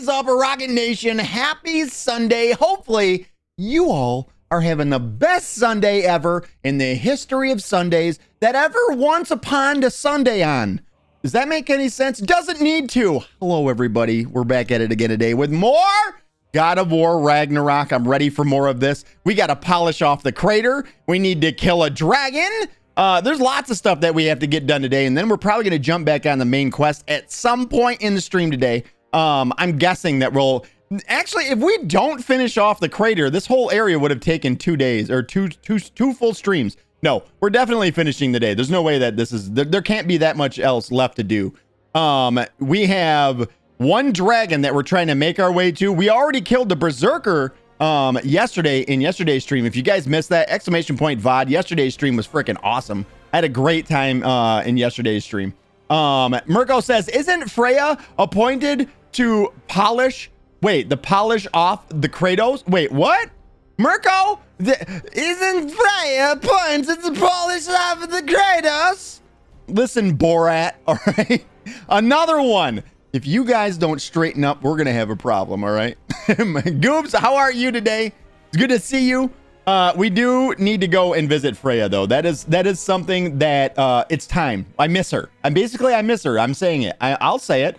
is up, Rocket Nation? Happy Sunday. Hopefully, you all are having the best Sunday ever in the history of Sundays that ever once upon a Sunday on. Does that make any sense? Doesn't need to. Hello, everybody. We're back at it again today with more God of War Ragnarok. I'm ready for more of this. We got to polish off the crater. We need to kill a dragon. There's lots of stuff that we have to get done today, and then we're probably going to jump back on the main quest at some point in the stream today. I'm guessing that we'll actually, if we don't finish off the crater, this whole area would have taken 2 days or two full streams. No, we're definitely finishing the day. There's no way that this is there can't be that much else left to do. We have one dragon that we're trying to make our way to. We already killed the berserker yesterday in yesterday's stream. If you guys missed that, exclamation point VOD, yesterday's stream was freaking awesome. I had a great time in yesterday's stream. Mirko says, isn't Freya appointed to polish off the Kratos? Wait, what? Mirko, isn't Freya appointed to polish off the Kratos? Listen, Borat, all right? Another one. If you guys don't straighten up, we're gonna have a problem, all right? Goobs, how are you today? It's good to see you. We do need to go and visit Freya, though. That is something that it's time. I miss her. I miss her. I'm saying it. I'll say it.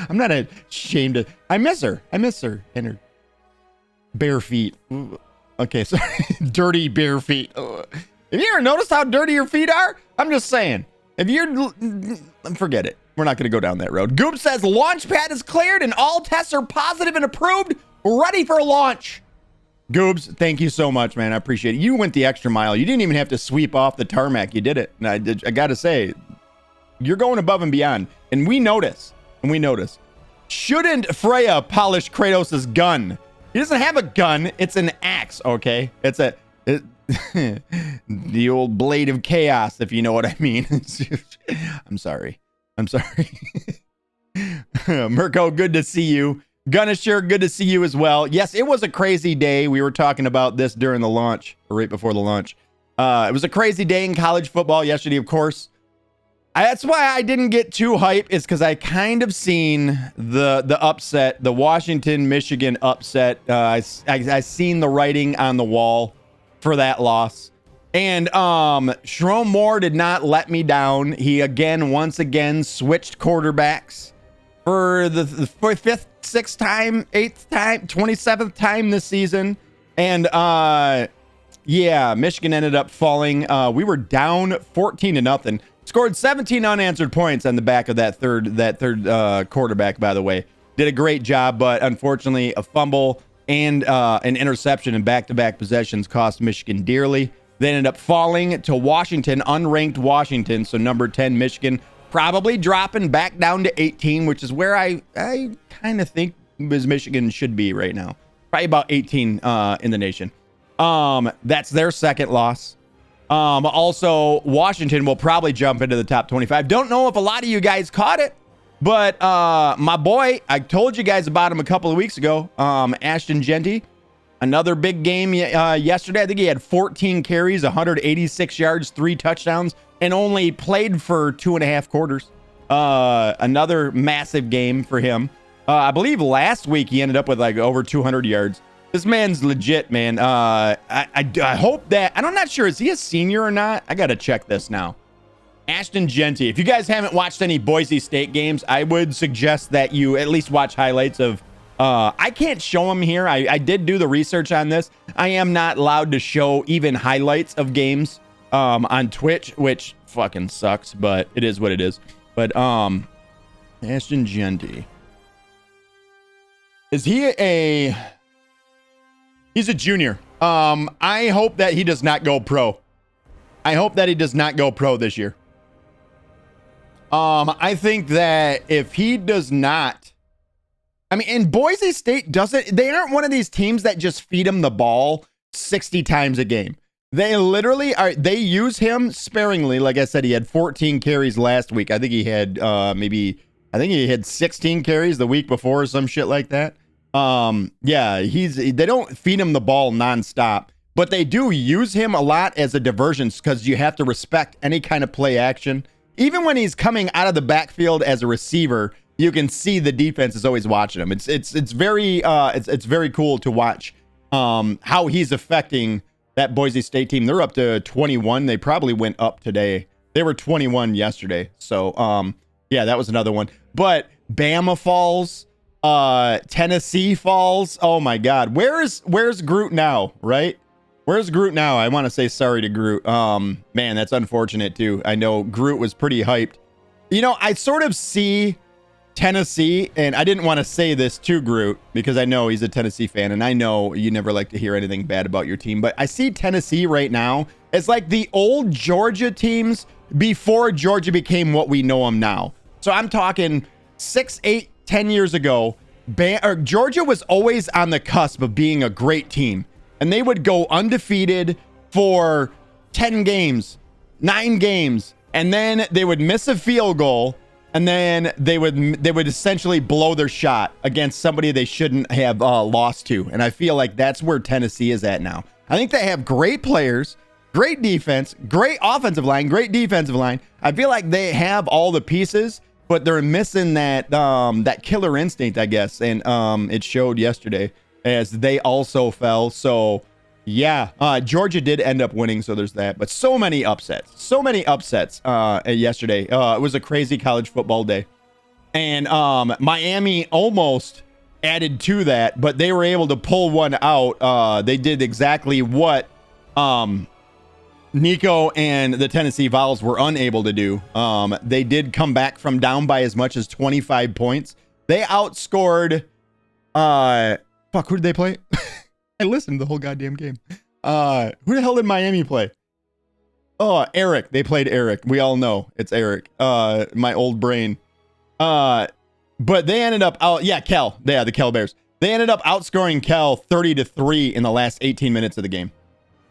I'm not ashamed to. I miss her and her bare feet. Okay, sorry. Dirty bare feet. Have you ever noticed how dirty your feet are? I'm just saying. If you're, forget it. We're not going to go down that road. Goop says launch pad is cleared and all tests are positive and approved. Ready for launch. Goobs, thank you so much, man. I appreciate it. You went the extra mile. You didn't even have to sweep off the tarmac. You did it. And I got to say, you're going above and beyond. And we notice. Shouldn't Freya polish Kratos' gun? He doesn't have a gun. It's an axe, okay? It's the old blade of chaos, if you know what I mean. I'm sorry. Mirko, good to see you. Gunnisher, good to see you as well. Yes, it was a crazy day. We were talking about this during the launch, or right before the launch. It was a crazy day in college football yesterday, of course. That's why I didn't get too hyped, is because I kind of seen the upset, the Washington-Michigan upset. I seen the writing on the wall for that loss. And Sherome Moore did not let me down. He once again switched quarterbacks for the fifth, sixth time, eighth time, 27th time this season. And yeah, Michigan ended up falling. We were down 14-0. Scored 17 unanswered points on the back of that third quarterback, by the way. Did a great job, but unfortunately a fumble and an interception in back-to-back possessions cost Michigan dearly. They ended up falling to Washington, unranked Washington. So number 10, Michigan, probably dropping back down to 18, which is where I kind of think Michigan should be right now. Probably about 18 in the nation. That's their second loss. Also, Washington will probably jump into the top 25. Don't know if a lot of you guys caught it, but my boy, I told you guys about him a couple of weeks ago, Ashton Genty. Another big game yesterday. I think he had 14 carries, 186 yards, 3 touchdowns, and only played for 2.5 quarters. Another massive game for him. I believe last week he ended up with like over 200 yards. This man's legit, man. I hope that... I'm not sure. Is he a senior or not? I got to check this now. Ashton Genty. If you guys haven't watched any Boise State games, I would suggest that you at least watch highlights of... I can't show them here. I did do the research on this. I am not allowed to show even highlights of games on Twitch, which fucking sucks, but it is what it is. But Ashton Genty. Is he a... He's a junior. I hope that he does not go pro. I hope that he does not go pro this year. I think that if he does not... I mean, and Boise State doesn't... They aren't one of these teams that just feed him the ball 60 times a game. They literally are... They use him sparingly. Like I said, he had 14 carries last week. I think he had I think he had 16 carries the week before or some shit like that. Yeah, they don't feed him the ball nonstop, but they do use him a lot as a diversion because you have to respect any kind of play action. Even when he's coming out of the backfield as a receiver, you can see the defense is always watching him. It's very cool to watch how he's affecting that Boise State team. They're up to 21. They probably went up today. They were 21 yesterday. So yeah, that was another one. But Bama falls, Tennessee falls. Oh my God, where's Groot now? Right? Where's Groot now? I want to say sorry to Groot. Man, that's unfortunate too. I know Groot was pretty hyped. You know, I sort of see Tennessee, and I didn't want to say this to Groot because I know he's a Tennessee fan, and I know you never like to hear anything bad about your team, but I see Tennessee right now as like the old Georgia teams before Georgia became what we know them now. So I'm talking 6, 8, 10 years ago, Georgia was always on the cusp of being a great team, and they would go undefeated for 10 games, 9 games, and then they would miss a field goal, and then they would essentially blow their shot against somebody they shouldn't have lost to. And I feel like that's where Tennessee is at now. I think they have great players, great defense, great offensive line, great defensive line. I feel like they have all the pieces, but they're missing that that killer instinct, I guess. And it showed yesterday as they also fell. So yeah, Georgia did end up winning, so there's that. But so many upsets yesterday. It was a crazy college football day. And Miami almost added to that, but they were able to pull one out. They did exactly what Nico and the Tennessee Vols were unable to do. They did come back from down by as much as 25 points. They outscored... who did they play? I listened to the whole goddamn game. Who the hell did Miami play? Oh, Eric. They played Eric. We all know it's Eric. My old brain. But they ended up out. Yeah, Cal. Yeah, the Cal Bears. They ended up outscoring Cal 30-3 in the last 18 minutes of the game.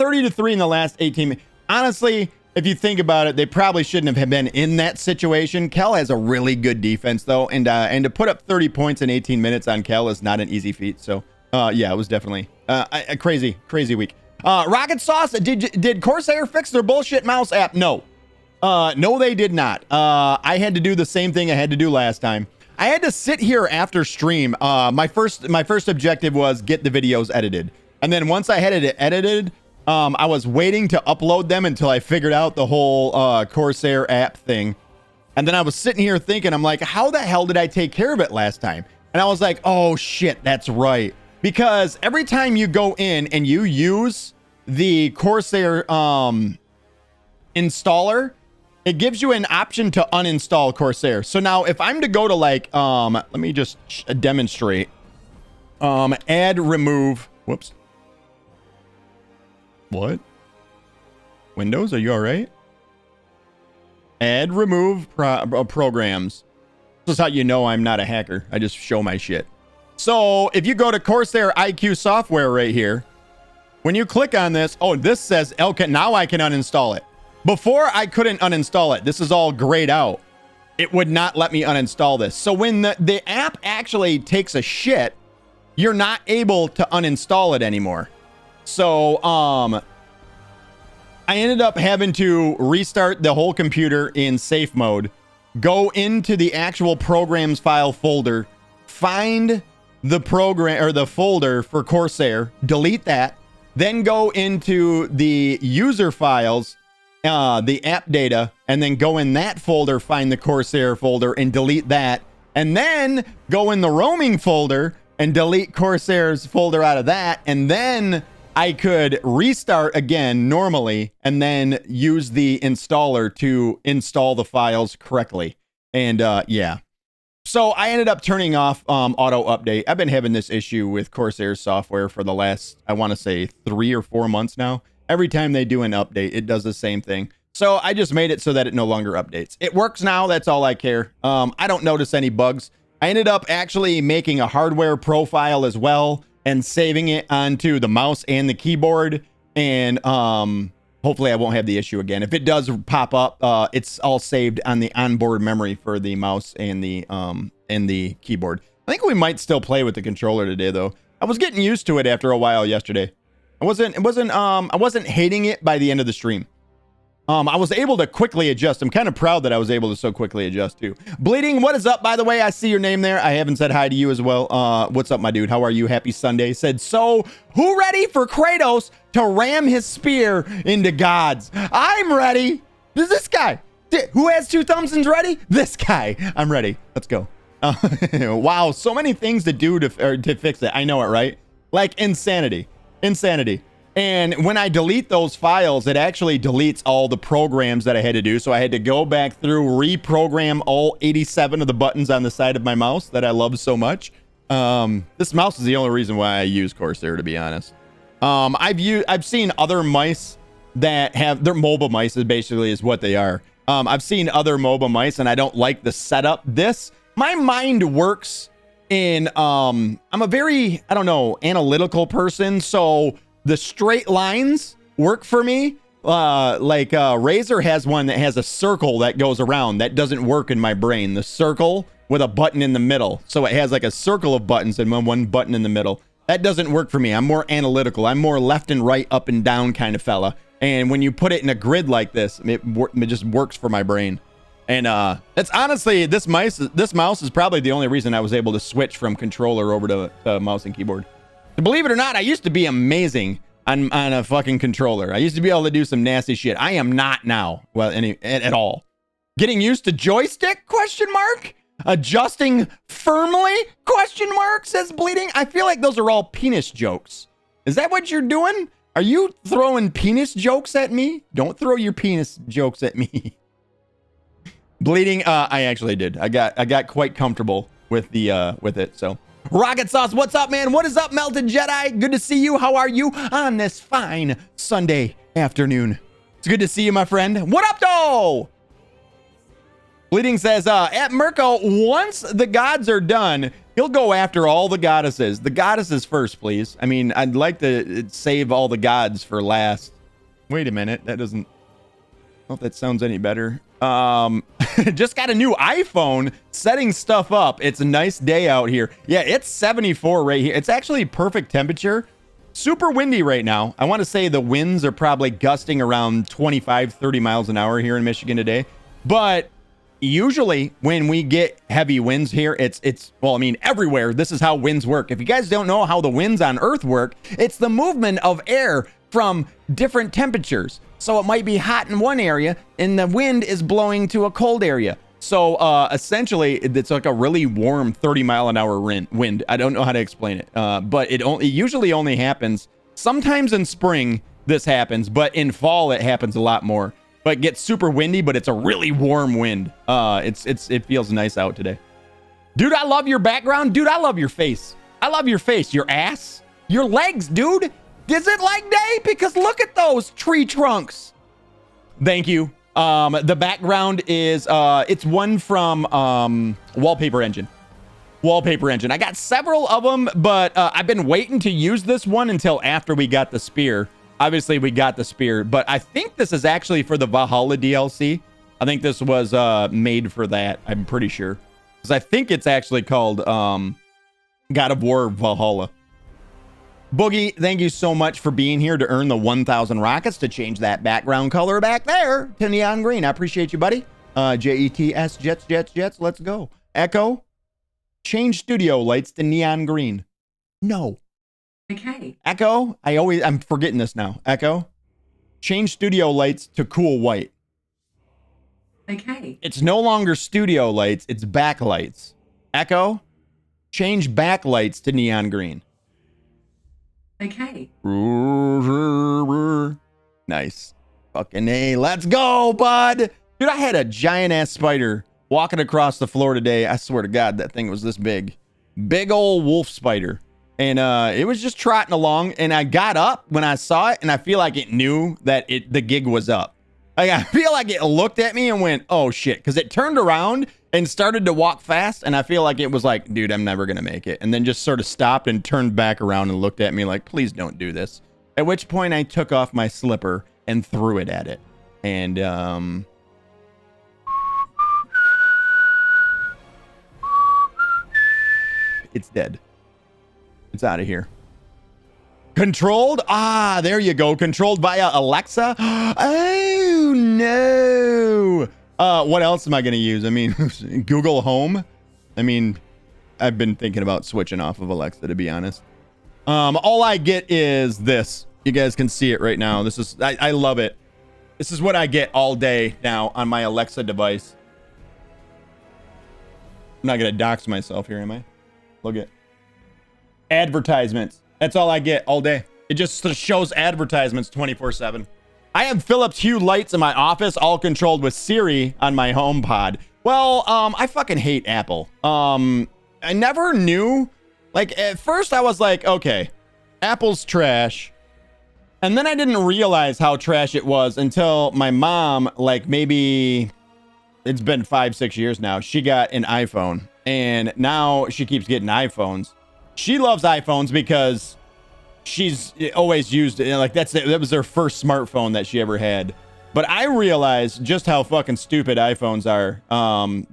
30-3 in the last 18 minutes. Honestly, if you think about it, they probably shouldn't have been in that situation. Cal has a really good defense, though, and to put up 30 points in 18 minutes on Cal is not an easy feat. So, yeah, it was definitely a crazy week. Rockitsauce, did Corsair fix their bullshit mouse app? No. No, they did not. I had to do the same thing I had to do last time. I had to sit here after stream. My first objective was get the videos edited. And then once I had it edited, I was waiting to upload them until I figured out the whole Corsair app thing. And then I was sitting here thinking, I'm like, how the hell did I take care of it last time? And I was like, oh shit, that's right. Because every time you go in and you use the Corsair installer, it gives you an option to uninstall Corsair. So now if I'm to go to like, let me just demonstrate. Add, remove, whoops. What? Windows, are you all right? Add, remove programs. This is how you know I'm not a hacker. I just show my shit. So if you go to Corsair IQ software right here, when you click on this, oh, this says, okay, now I can uninstall it. Before I couldn't uninstall it. This is all grayed out. It would not let me uninstall this. So when the app actually takes a shit, you're not able to uninstall it anymore. So, I ended up having to restart the whole computer in safe mode, go into the actual programs file folder, find the program or the folder for Corsair, delete that, then go into the user files, the app data, and then go in that folder, find the Corsair folder and delete that, and then go in the roaming folder and delete Corsair's folder out of that, and then I could restart again normally and then use the installer to install the files correctly. And yeah. So I ended up turning off auto update. I've been having this issue with Corsair software for the last, I want to say 3 or 4 months now. Every time they do an update, it does the same thing. So I just made it so that it no longer updates. It works now. That's all I care. I don't notice any bugs. I ended up actually making a hardware profile as well and saving it onto the mouse and the keyboard. And hopefully I won't have the issue again. If it does pop up, it's all saved on the onboard memory for the mouse and the keyboard. I think we might still play with the controller today, though. I was getting used to it after a while yesterday. I wasn't hating it by the end of the stream. I was able to quickly adjust. I'm kind of proud that I was able to so quickly adjust too. Bleeding, what is up, by the way? I see your name there. I haven't said hi to you as well. What's up, my dude? How are you? Happy Sunday. Said, so who ready for Kratos to ram his spear into gods? I'm ready. This guy. Who has two thumbs and's ready? This guy. I'm ready. Let's go. Wow, so many things to do to fix it. I know it, right? Like insanity. And when I delete those files, it actually deletes all the programs that I had to do. So I had to go back through, reprogram all 87 of the buttons on the side of my mouse that I love so much. This mouse is the only reason why I use Corsair, to be honest. I've seen other mice that have, they're mobile mice basically is what they are. I've seen other mobile mice and I don't like the setup. My mind works in, I'm a very, I don't know, analytical person. So the straight lines work for me. Razer has one that has a circle that goes around. That doesn't work in my brain. The circle with a button in the middle. So it has like a circle of buttons and one button in the middle. That doesn't work for me. I'm more analytical. I'm more left and right, up and down kind of fella. And when you put it in a grid like this, it just works for my brain. And it's honestly, this mouse is probably the only reason I was able to switch from controller over to mouse and keyboard. Believe it or not, I used to be amazing on a fucking controller. I used to be able to do some nasty shit. I am not now. Well, at all. Getting used to joystick? Question mark. Adjusting firmly? Question mark. Says Bleeding. I feel like those are all penis jokes. Is that what you're doing? Are you throwing penis jokes at me? Don't throw your penis jokes at me. Bleeding. I actually did. I got quite comfortable with it. So. Rockitsauce, what's up, man? What is up, Melted Jedi? Good to see you. How are you on this fine Sunday afternoon? It's good to see you, my friend. What up, though? Bleeding says, at Mirko, once the gods are done, he'll go after all the goddesses. The goddesses first, please. I mean, I'd like to save all the gods for last. Wait a minute. That doesn't... I don't know if that sounds any better. Just got a new iPhone, setting stuff up. It's a nice day out here. Yeah, it's 74 right here. It's actually perfect temperature. Super windy right now. I want to say the winds are probably gusting around 25, 30 miles an hour here in Michigan today. But usually when we get heavy winds here, well, I mean, everywhere, this is how winds work. If you guys don't know how the winds on Earth work, it's the movement of air from different temperatures. So it might be hot in one area and the wind is blowing to a cold area. So essentially, it's like a really warm 30-mile-an-hour wind. I don't know how to explain it, but it usually only happens sometimes in spring. This happens, but in fall it happens a lot more. But it gets super windy, but it's a really warm wind. It feels nice out today. Dude, I love your background. Dude, I love your face. I love your face, your ass, your legs, dude. Is it leg day? Because look at those tree trunks. Thank you. The background is, it's one from Wallpaper Engine. Wallpaper Engine. I got several of them, but I've been waiting to use this one until after we got the spear. Obviously, we got the spear, but I think this is actually for the Valhalla DLC. I think this was made for that. I'm pretty sure. Because I think it's actually called God of War Valhalla. Boogie, thank you so much for being here to earn the 1,000 rockets to change that background color back there to neon green. I appreciate you, buddy. JETS, Jets, let's go. Echo, change studio lights to neon green. No. Okay. Echo, I'm forgetting this now. Echo, change studio lights to cool white. Okay. It's no longer studio lights, it's backlights. Echo, change backlights to neon green. Okay. Nice. Fucking A. Let's go, bud. Dude, I had a giant ass spider walking across the floor today. I swear to God, that thing was this big. Big old wolf spider. And it was just trotting along. And I got up when I saw it, and I feel like it knew that the gig was up. Like, I feel like it looked at me and went, oh shit. Because it turned around and started to walk fast, and I feel like it was like, dude, I'm never gonna make it. And then just sort of stopped and turned back around and looked at me like, please don't do this. At which point I took off my slipper and threw it at it. And it's dead. It's out of here. Controlled? Ah, there you go. Controlled via Alexa. Oh, Oh no. What else am I going to use? I mean, Google Home. I mean, I've been thinking about switching off of Alexa, to be honest. All I get is this. You guys can see it right now. This is, I love it. This is what I get all day now on my Alexa device. I'm not going to dox myself here, am I? Look at advertisements. That's all I get all day. It just shows advertisements 24/7. I have Philips Hue lights in my office, all controlled with Siri on my HomePod. Well, I fucking hate Apple. I never knew. Like, at first I was like, okay, Apple's trash. And then I didn't realize how trash it was until my mom, like maybe it's been 5-6 years now. She got an iPhone and now she keeps getting iPhones. She loves iPhones because she's always used it. Like that was her first smartphone that she ever had. But I realized just how fucking stupid iPhones are.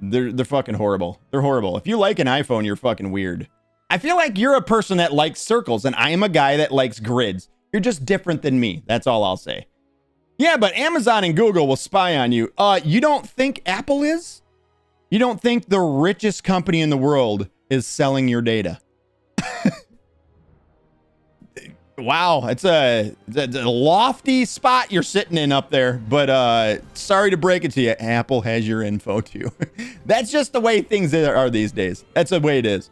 They're fucking horrible. They're horrible. If you like an iPhone, you're fucking weird. I feel like you're a person that likes circles and I am a guy that likes grids. You're just different than me. That's all I'll say. Yeah, but Amazon and Google will spy on you. You don't think Apple is? You don't think the richest company in the world is selling your data? Wow, it's a lofty spot you're sitting in up there. But sorry to break it to you, Apple has your info too. That's just the way things are these days. That's the way it is.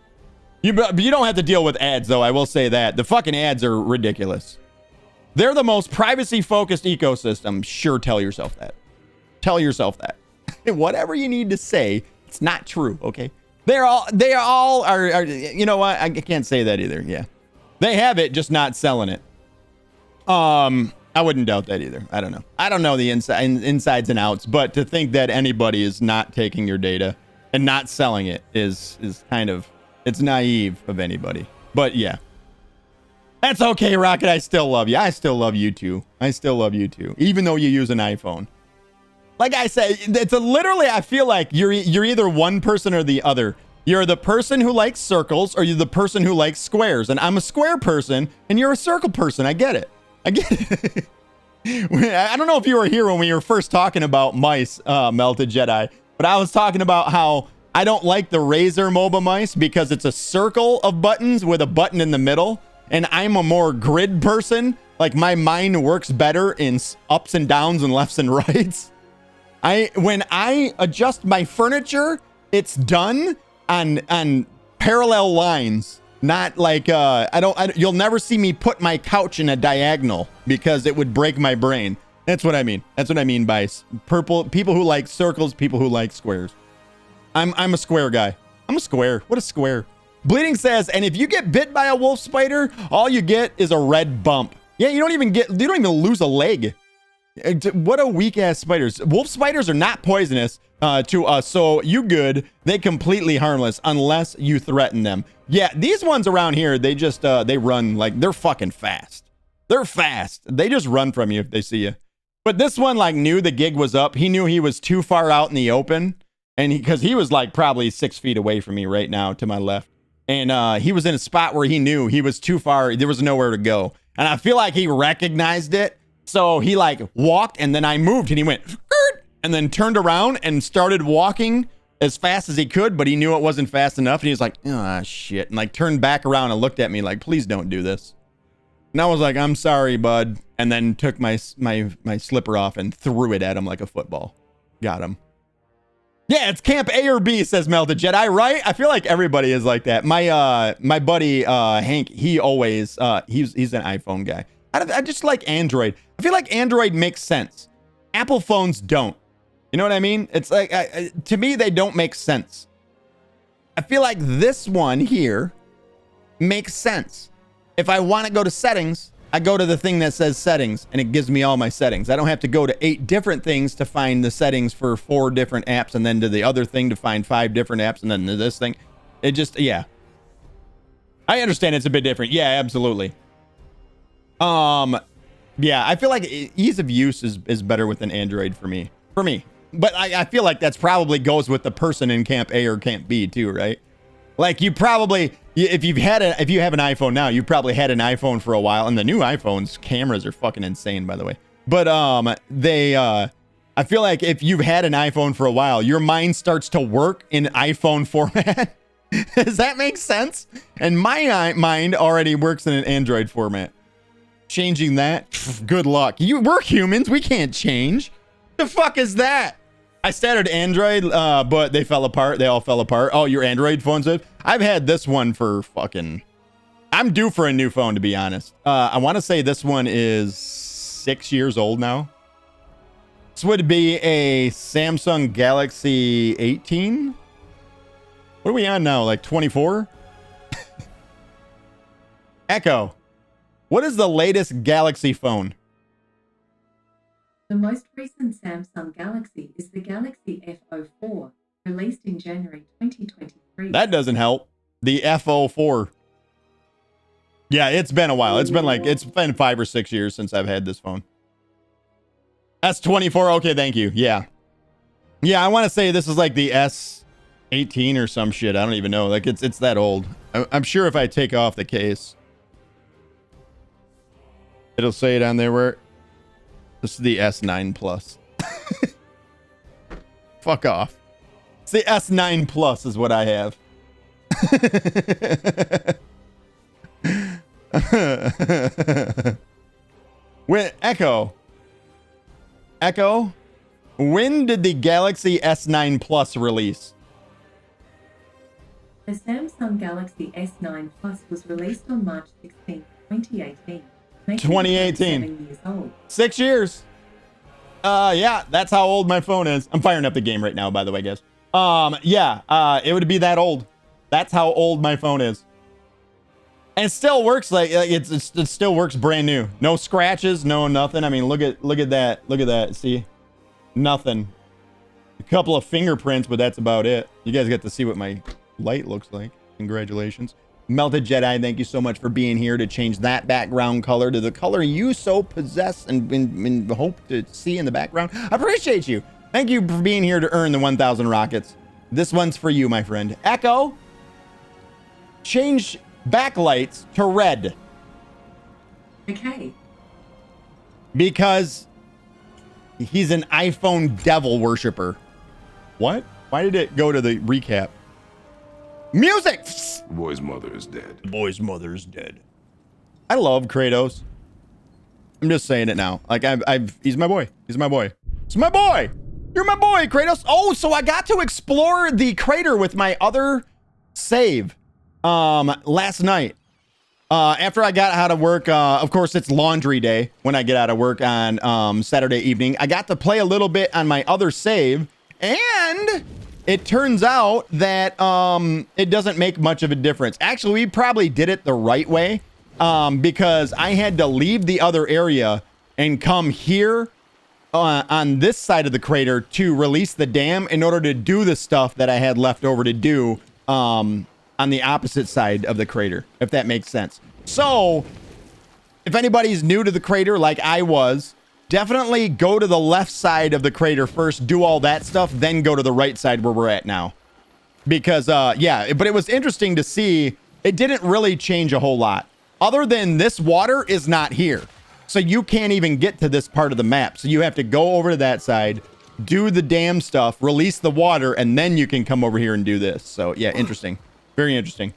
You don't have to deal with ads, though. I will say that. The fucking ads are ridiculous. They're the most privacy-focused ecosystem. Sure, tell yourself that. Tell yourself that. Whatever you need to say, it's not true, okay? They all are, you know what? I can't say that either, yeah. They have it, just not selling it. I wouldn't doubt that either. I don't know. I don't know the insides and outs, but to think that anybody is not taking your data and not selling it is kind of, it's naive of anybody. But yeah. That's okay, Rocket. I still love you. I still love you too. I still love you too, even though you use an iPhone. Like I said, it's literally, I feel like you're either one person or the other. You're the person who likes circles or you're the person who likes squares. And I'm a square person and you're a circle person. I get it. I get it. I don't know if you were here when we were first talking about mice, Melted Jedi, but I was talking about how I don't like the Razer MOBA mice because it's a circle of buttons with a button in the middle. And I'm a more grid person. Like my mind works better in ups and downs and lefts and rights. When I adjust my furniture, it's done on parallel lines. Not like you'll never see me put my couch in a diagonal because it would break my brain. That's what I mean. That's what I mean by purple. People who like circles, people who like squares. I'm a square guy. I'm a square. What a square. Bleeding says, and if you get bit by a wolf spider, all you get is a red bump. Yeah, you don't even lose a leg. What a weak ass spiders. Wolf spiders are not poisonous to us, so you good. They completely harmless unless you threaten them. Yeah, these ones around here, they just they run like they're fucking fast. They're fast. They just run from you if they see you. But this one like knew the gig was up. He knew he was too far out in the open, and because he was like probably 6 feet away from me right now to my left. And he was in a spot where he knew he was too far. There was nowhere to go. And I feel like he recognized it. So he like walked and then I moved and he went and then turned around and started walking as fast as he could. But he knew it wasn't fast enough. And he was like, ah, shit. And like turned back around and looked at me like, please don't do this. And I was like, I'm sorry, bud. And then took my slipper off and threw it at him like a football. Got him. Yeah, it's Camp A or B, says Melted Jedi, right? I feel like everybody is like that. My buddy Hank, he always he's an iPhone guy. I just like Android. I feel like Android makes sense. Apple phones don't. You know what I mean? It's like to me they don't make sense. I feel like this one here makes sense. If I want to go to settings, I go to the thing that says settings and it gives me all my settings. I don't have to go to 8 different things to find the settings for 4 different apps and then to the other thing to find 5 different apps and then to this thing. It just, yeah. I understand it's a bit different. Yeah, absolutely. Yeah, I feel like ease of use is better with an Android for me. But I feel like that's probably goes with the person in Camp A or Camp B too, right? Like you probably, if you have an iPhone now, you probably had an iPhone for a while, and the new iPhones cameras are fucking insane, by the way. But I feel like if you've had an iPhone for a while, your mind starts to work in iPhone format. Does that make sense? And my mind already works in an Android format. Changing that, good luck. We're humans. We can't change. The fuck is that? I started Android, but they fell apart. They all fell apart. Oh, your Android phones did? I've had this one for fucking... I'm due for a new phone, to be honest. I want to say this one is 6 years old now. This would be a Samsung Galaxy 18. What are we on now? Like 24? Echo. What is the latest Galaxy phone? The most recent Samsung Galaxy is the Galaxy F04, released in January 2023. That doesn't help. The F04. Yeah, it's been a while. It's been 5 or 6 years since I've had this phone. S24. Okay, thank you. Yeah. Yeah, I want to say this is like the S18 or some shit. I don't even know. Like it's that old. I'm sure if I take off the case, it'll say it on there where this is the S9 Plus. Fuck off. It's the S9 Plus is what I have. Wait, Echo, when did the Galaxy S9 Plus release? The Samsung Galaxy S9 Plus was released on March 16, 2018. 2018. 7 years old. 6 years. Yeah, that's how old my phone is. I'm firing up the game right now, by the way, guys. Yeah, it would be that old. That's how old my phone is. And it still works like it still works brand new. No scratches, no nothing. I mean, look at that. Look at that. See? Nothing. A couple of fingerprints, but that's about it. You guys get to see what my light looks like. Congratulations. Melted Jedi, thank you so much for being here to change that background color to the color you so possess and hope to see in the background. I appreciate you. Thank you for being here to earn the 1,000 rockets. This one's for you, my friend. Echo, change backlights to red. Okay. Because he's an iPhone devil worshiper. What? Why did it go to the recap? Music! The boy's mother is dead. The boy's mother is dead. I love Kratos. I'm just saying it now. Like he's my boy. He's my boy. It's my boy. You're my boy, Kratos. Oh, so I got to explore the crater with my other save last night. After I got out of work, of course it's laundry day when I get out of work on Saturday evening. I got to play a little bit on my other save, and it turns out that it doesn't make much of a difference. Actually, we probably did it the right way because I had to leave the other area and come here on this side of the crater to release the dam in order to do the stuff that I had left over to do on the opposite side of the crater, if that makes sense. So if anybody's new to the crater like I was, definitely go to the left side of the crater first, do all that stuff, then go to the right side where we're at now. Because, yeah, but it was interesting to see. It didn't really change a whole lot. Other than this water is not here. So you can't even get to this part of the map. So you have to go over to that side, do the dam stuff, release the water, and then you can come over here and do this. So, yeah, interesting. Very interesting.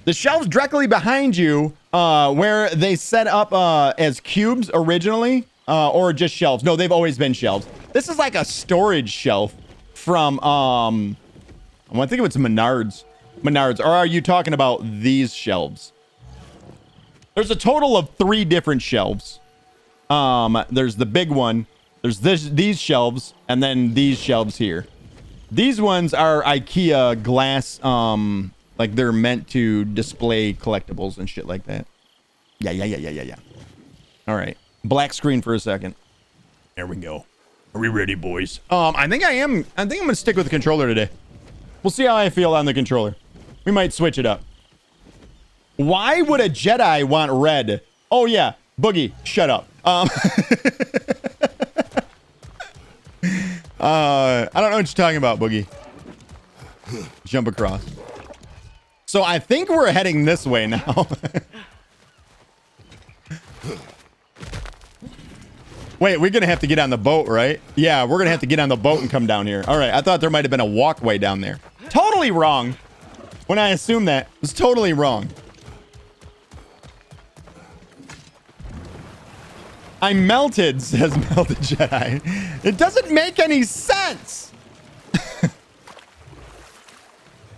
The shelves directly behind you, where they set up as cubes originally, or just shelves. No, they've always been shelves. This is like a storage shelf from, I think it's Menards. Menards. Or are you talking about these shelves? There's a total of 3 different shelves. There's the big one. There's these shelves, and then these shelves here. These ones are IKEA glass, like they're meant to display collectibles and shit like that. Yeah. All right. Black screen for a second. There we go. Are we ready, boys? I think I'm gonna stick with the controller today. We'll see how I feel on the controller. We might switch it up. Why would a Jedi want red? Oh yeah, Boogie, shut up. I don't know what you're talking about, Boogie. Jump across. So I think we're heading this way now. Wait, we're gonna have to get on the boat, right? Yeah, we're gonna have to get on the boat and come down here. All right, I thought there might have been a walkway down there. Totally wrong. When I assumed that, it was totally wrong. I'm melted, says Melted Jedi. It doesn't make any sense.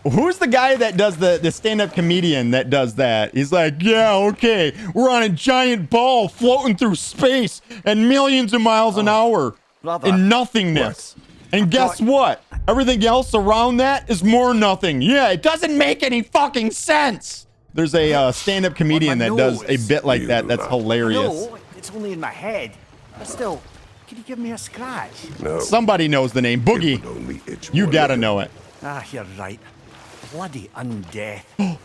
Who's the guy that does the stand-up comedian that does that? He's like, yeah, okay, we're on a giant ball floating through space at millions of miles an hour in nothingness. And guess what? Everything else around that is more nothing. Yeah, it doesn't make any fucking sense. There's a stand-up comedian that does a bit like that. That's hilarious. No, it's only in my head. But still, can you give me a scratch? No. Somebody knows the name. Boogie. It would only itch You more gotta than- know it. Ah, you're right. Bloody undeath.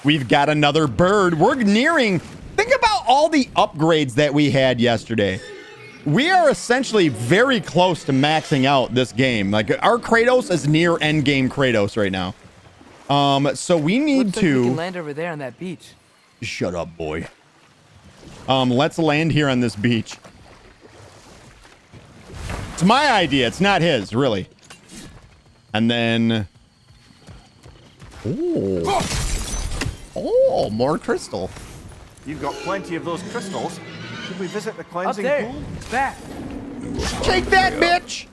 We've got another bird. We're nearing. Think about all the upgrades that we had yesterday. We are essentially very close to maxing out this game. Like our Kratos is near end game Kratos right now. So we need Looks like to we can land over there on that beach. shut up, boy. Let's land here on this beach. It's my idea. It's not his, really. And then, oh, more crystal. You've got plenty of those crystals. Should we visit the Up cleansing there. pool? It's back. Take that, bitch!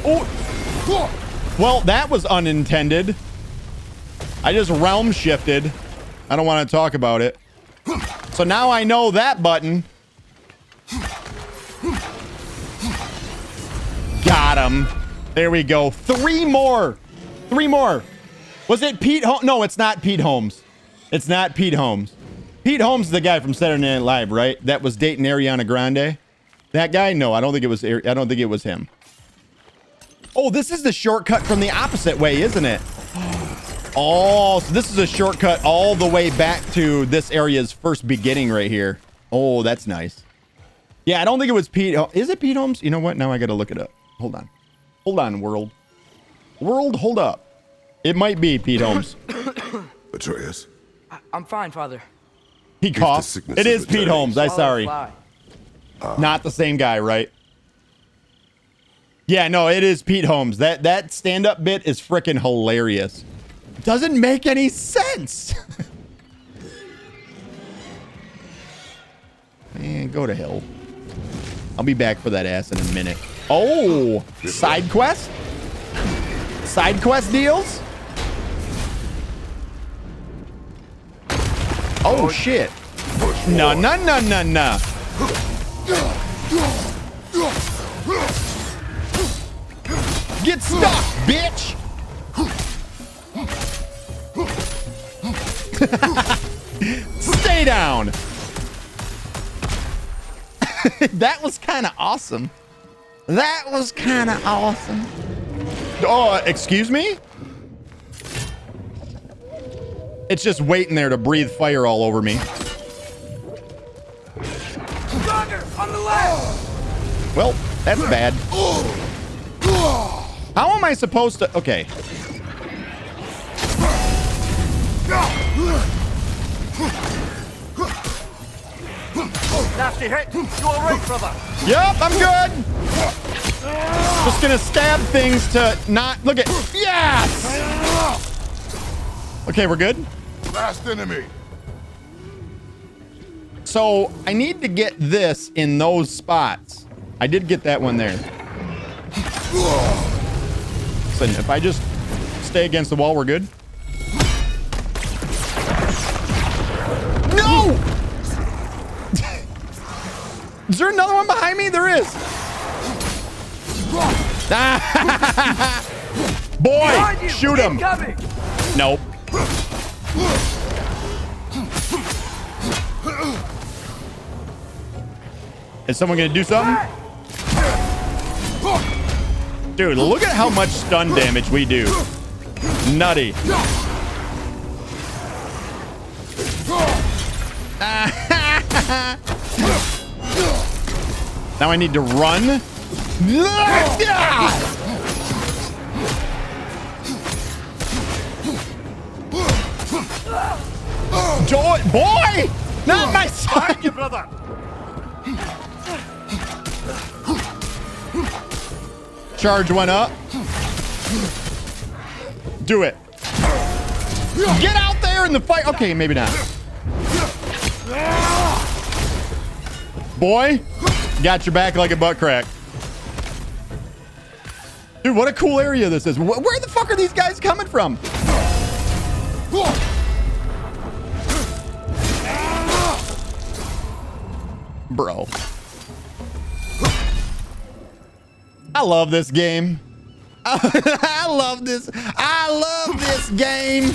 Oh, well, that was unintended. I just realm shifted. I don't want to talk about it. So now I know that button. Got him. There we go. Three more. Was it Pete Holmes? No, it's not Pete Holmes. It's not Pete Holmes. Pete Holmes is the guy from Saturday Night Live, right? That was dating Ariana Grande. That guy? No, I don't think it was. I don't think it was him. Oh, this is the shortcut from the opposite way, isn't it? Oh, so this is a shortcut all the way back to this area's first beginning right here. Oh, that's nice. Yeah, I don't think it was Pete. Is it Pete Holmes? You know what? Now I got to look it up. Hold on. Hold on, world. World, hold up. It might be Pete Holmes. Atreus. I'm fine, Father. He coughed. It is Pete Holmes. I'm sorry. Fly. Not the same guy, right? Yeah, no, it is Pete Holmes. That stand-up bit is freaking hilarious. Doesn't make any sense. Man, go to hell. I'll be back for that ass in a minute. Oh, side quest? Side quest deals? Oh, shit. No. Get stuck, bitch! Stay down! That was kind of awesome. That was kind of awesome. Oh, excuse me? It's just waiting there to breathe fire all over me. Thunder on the left. Well, that's bad. How am I supposed to... Okay. Nasty hit. You all right, brother? Yep, I'm good. Just gonna stab things to not... Look at... Yes! Okay, we're good. Last enemy. So, I need to get this in those spots. I did get that one there. Listen, if I just stay against the wall, we're good. No! Is there another one behind me? There is. Boy, shoot him. Incoming. Nope. Is someone gonna do something? Dude, look at how much stun damage we do. Nutty. Now I need to run. Boy! Not my son! Behind you, brother. Charge went up. Do it. Get out there in the fight. Okay, maybe not. Boy, got your back like a butt crack. Dude, what a cool area this is. Where the fuck are these guys coming from? Bro. I love this game. I love this game.